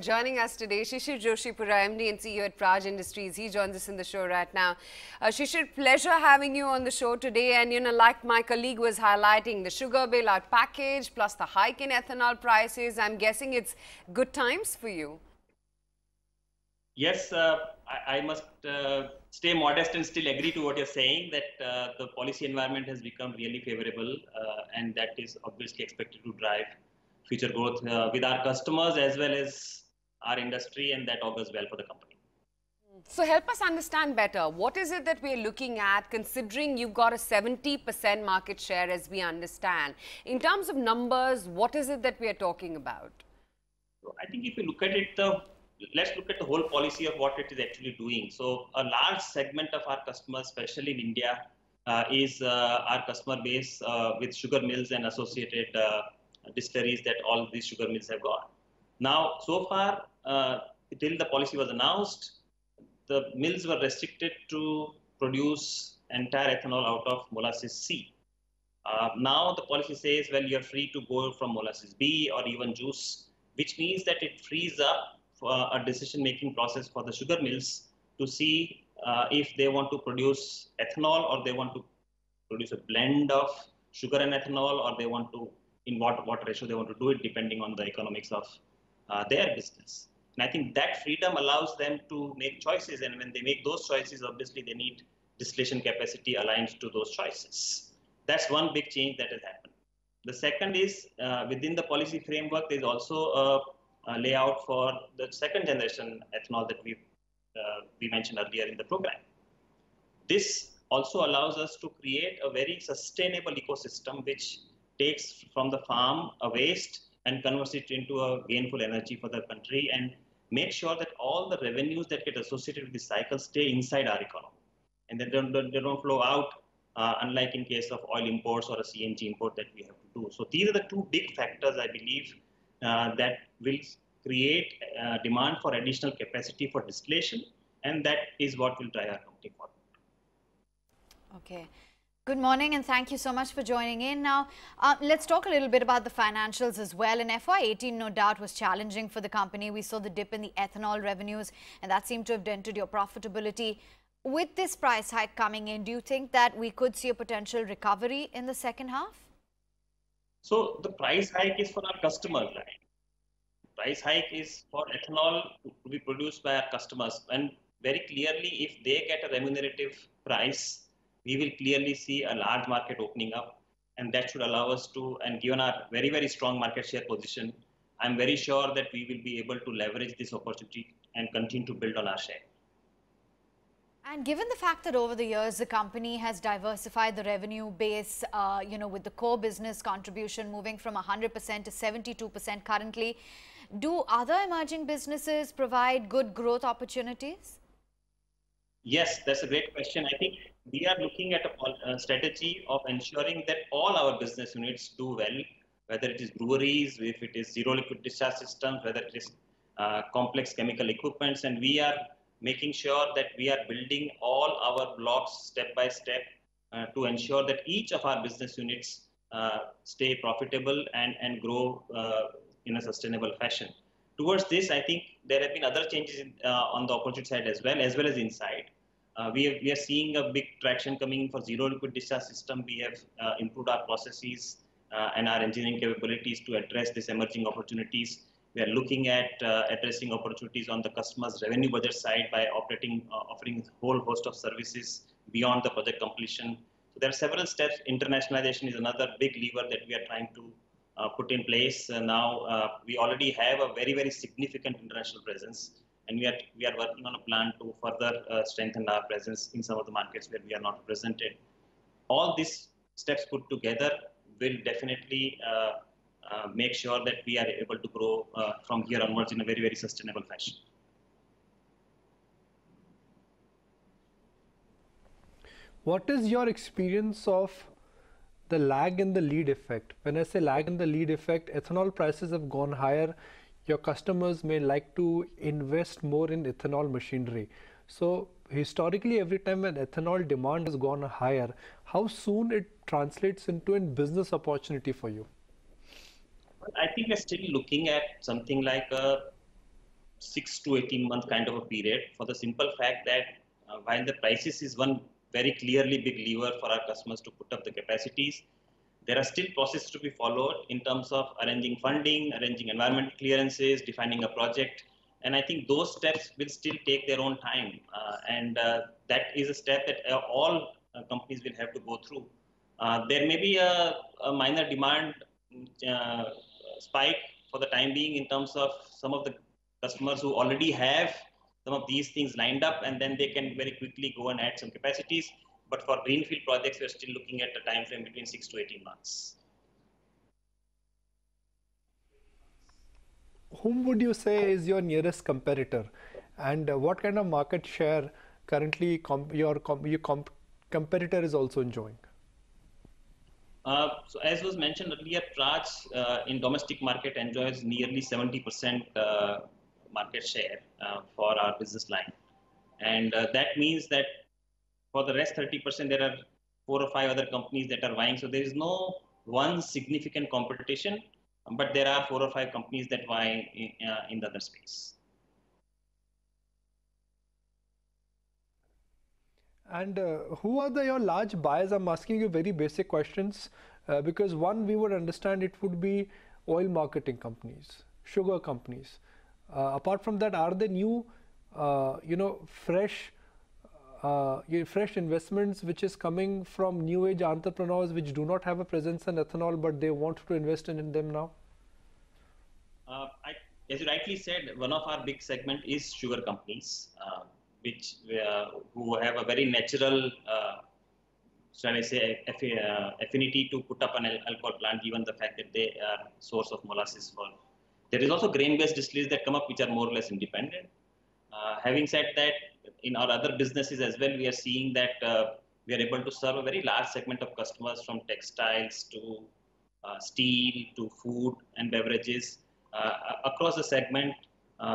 Joining us today, Shishir Joshipura, MD and CEO at Praj Industries. He joins us in the show right now. Shishir, pleasure having you on the show today. And, like my colleague was highlighting, the sugar bailout package plus the hike in ethanol prices, I'm guessing it's good times for you. Yes, I must stay modest and still agree to what you're saying, that the policy environment has become really favorable, and that is obviously expected to drive future growth with our customers as well as our industry, and that augurs well for the company. So help us understand better. What is it that we're looking at, considering you've got a 70% market share, as we understand? In terms of numbers, what is it that we are talking about? So I think if you look at it, let's look at the whole policy of what it is actually doing. So a large segment of our customers, especially in India, is our customer base with sugar mills and associated distilleries that all these sugar mills have got. Now, so far, till the policy was announced, the mills were restricted to produce entire ethanol out of molasses C. Now the policy says, well, you're free to go from molasses B or even juice, which means that it frees up a decision-making process for the sugar mills to see if they want to produce ethanol or they want to produce a blend of sugar and ethanol, or they want to, in what ratio they want to do it, depending on the economics of their business. And I think that freedom allows them to make choices, and when they make those choices, obviously they need distillation capacity aligned to those choices. That's one big change that has happened. The second is within the policy framework, there is also a layout for the second generation ethanol that we mentioned earlier in the program. This also allows us to create a very sustainable ecosystem which takes from the farm a waste and converts it into a gainful energy for the country, and make sure that all the revenues that get associated with this cycle stay inside our economy and they don't flow out, unlike in case of oil imports or a CNG import that we have to do. So these are the two big factors, I believe, that will create demand for additional capacity for distillation, and that is what will drive our company forward. Okay. Good morning and thank you so much for joining in. Now, let's talk a little bit about the financials as well. In FY18, no doubt, was challenging for the company. We saw the dip in the ethanol revenues and that seemed to have dented your profitability. With this price hike coming in, do you think that we could see a potential recovery in the second half? So the price hike is for our customers, right? Price hike is for ethanol to be produced by our customers, and very clearly, if they get a remunerative price, we will clearly see a large market opening up, and that should allow us to, and given our very, very strong market share position, I'm very sure that we will be able to leverage this opportunity and continue to build on our share. And given the fact that over the years the company has diversified the revenue base, with the core business contribution moving from 100% to 72% currently, do other emerging businesses provide good growth opportunities? Yes, that's a great question. I think we are looking at a strategy of ensuring that all our business units do well, whether it is breweries, if it is zero liquid discharge systems, whether it is complex chemical equipments, and we are making sure that we are building all our blocks step by step to ensure that each of our business units stay profitable and grow in a sustainable fashion. Towards this, I think there have been other changes on the opposite side as well as inside. We are seeing a big traction coming in for zero liquid discharge system. We have improved our processes and our engineering capabilities to address these emerging opportunities. We are looking at addressing opportunities on the customer's revenue budget side by offering a whole host of services beyond the project completion. So there are several steps. Internationalization is another big lever that we are trying to put in place. Now we already have a very, very significant international presence, and we are working on a plan to further strengthen our presence in some of the markets where we are not represented. All these steps put together will definitely make sure that we are able to grow from here onwards in a very, very sustainable fashion. What is your experience of the lag in the lead effect? When I say lag in the lead effect, ethanol prices have gone higher. Your customers may like to invest more in ethanol machinery. So historically, every time an ethanol demand has gone higher, how soon it translates into a business opportunity for you? I think we're still looking at something like a 6 to 18 month kind of a period, for the simple fact that while the prices is one very clearly big lever for our customers to put up the capacities, there are still processes to be followed in terms of arranging funding, arranging environmental clearances, defining a project. And I think those steps will still take their own time. That is a step that all companies will have to go through. There may be a minor demand spike for the time being in terms of some of the customers who already have some of these things lined up, and then they can very quickly go and add some capacities. But for greenfield projects, we're still looking at a time frame between 6 to 18 months. Whom would you say is your nearest competitor, and what kind of market share currently your competitor is also enjoying? So as was mentioned earlier, Praj in domestic market enjoys nearly 70% market share for our business line. And that means that for the rest 30%, there are 4 or 5 other companies that are vying. So there is no one significant competition, but there are 4 or 5 companies that vie in the other space. And who are your large buyers? I'm asking you very basic questions because one, we would understand it would be oil marketing companies, sugar companies. Apart from that, are there new, fresh investments which is coming from new age entrepreneurs which do not have a presence in ethanol, but they want to invest in them now? As you rightly said, one of our big segment is sugar companies, who have a very natural, shall I say, affinity to put up an alcohol plant, given the fact that they are source of molasses for. There is also grain-based distilleries that come up, which are more or less independent. Having said that, in our other businesses as well, we are seeing that we are able to serve a very large segment of customers, from textiles to steel to food and beverages. Across the segment,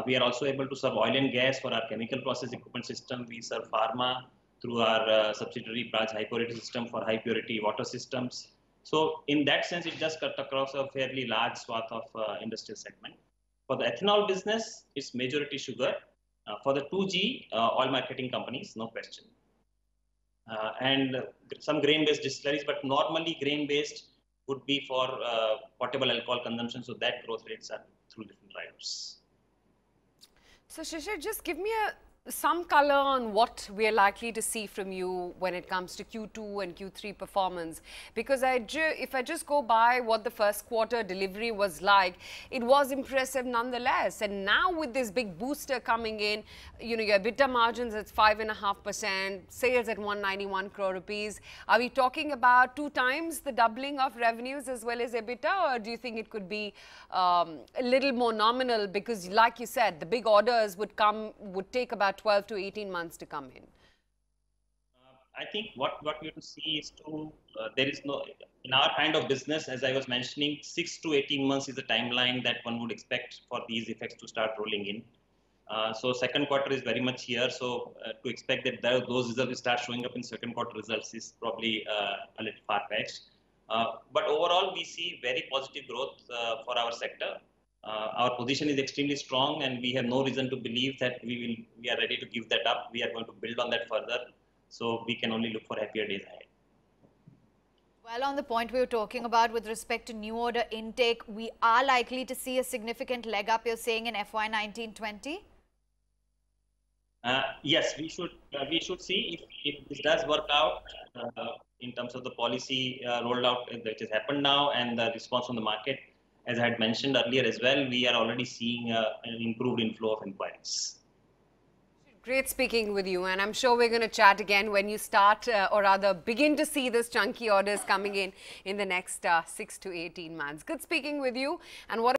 we are also able to serve oil and gas for our chemical process equipment system. We serve pharma through our subsidiary Praj high purity system for high purity water systems. So in that sense, it just cut across a fairly large swath of industrial segment. For the ethanol business, it's majority sugar. For the 2G, oil marketing companies, no question. And some grain-based distilleries, but normally grain-based would be for potable alcohol consumption, so that growth rates are through different drivers. So Shishir, just give me some color on what we are likely to see from you when it comes to Q2 and Q3 performance, because if I just go by what the first quarter delivery was like, it was impressive nonetheless. And now with this big booster coming in, your EBITDA margins at 5.5%, sales at 191 crore rupees. Are we talking about 2 times the doubling of revenues as well as EBITDA, or do you think it could be a little more nominal? Because like you said, the big orders would take about 12 to 18 months to come in. I think what we have to see is there is no, in our kind of business, as I was mentioning, 6 to 18 months is the timeline that one would expect for these effects to start rolling in. So second quarter is very much here. So to expect that those results will start showing up in second quarter results is probably a little far-fetched. But overall, we see very positive growth for our sector. Our position is extremely strong, and we have no reason to believe that we are ready to give that up. We are going to build on that further, so we can only look for happier days ahead. Well, on the point we were talking about with respect to new order intake, we are likely to see a significant leg up, you're saying, in FY 19-20? Yes, we should see if this does work out in terms of the policy rolled out that has happened now and the response from the market. As I had mentioned earlier as well, we are already seeing an improved inflow of inquiries. Great speaking with you, and I'm sure we're going to chat again when you start or rather begin to see those chunky orders coming in the next 6 to 18 months. Good speaking with you. And what